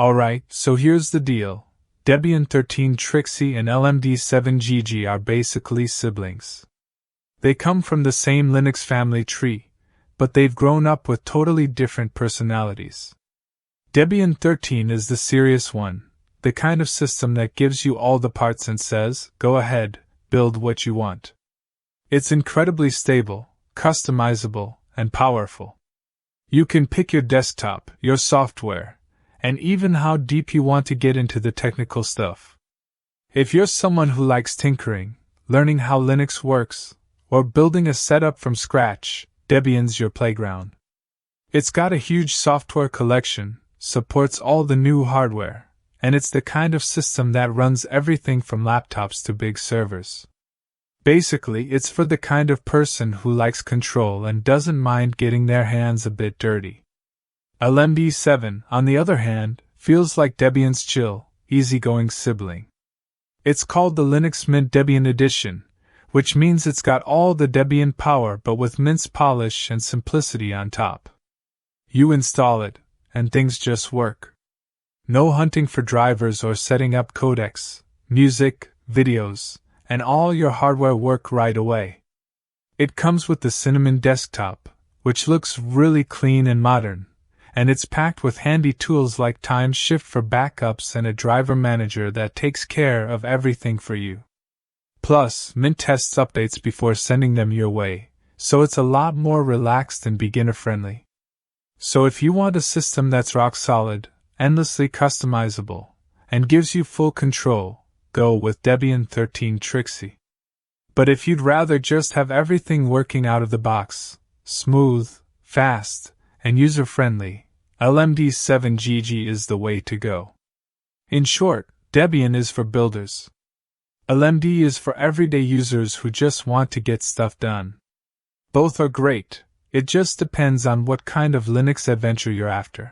Alright, so here's the deal. Debian 13 Trixie and LMDE 7 Gigi are basically siblings. They come from the same Linux family tree, but they've grown up with totally different personalities. Debian 13 is the serious one, the kind of system that gives you all the parts and says, go ahead, build what you want. It's incredibly stable, customizable, and powerful. You can pick your desktop, your software, and even how deep you want to get into the technical stuff. If you're someone who likes tinkering, learning how Linux works, or building a setup from scratch, Debian's your playground. It's got a huge software collection, supports all the new hardware, and it's the kind of system that runs everything from laptops to big servers. Basically, it's for the kind of person who likes control and doesn't mind getting their hands a bit dirty. LMDE 7, on the other hand, feels like Debian's chill, easygoing sibling. It's called the Linux Mint Debian Edition, which means it's got all the Debian power but with Mint's polish and simplicity on top. You install it, and things just work. No hunting for drivers or setting up codecs, music, videos, and all your hardware work right away. It comes with the Cinnamon desktop, which looks really clean and modern, and it's packed with handy tools like Time Shift for backups and a driver manager that takes care of everything for you. Plus, Mint tests updates before sending them your way, so it's a lot more relaxed and beginner-friendly. So if you want a system that's rock solid, endlessly customizable, and gives you full control, go with Debian 13 Trixie. But if you'd rather just have everything working out of the box, smooth, fast, and user-friendly, LMDE 7 Gigi is the way to go. In short, Debian is for builders. LMDE is for everyday users who just want to get stuff done. Both are great, it just depends on what kind of Linux adventure you're after.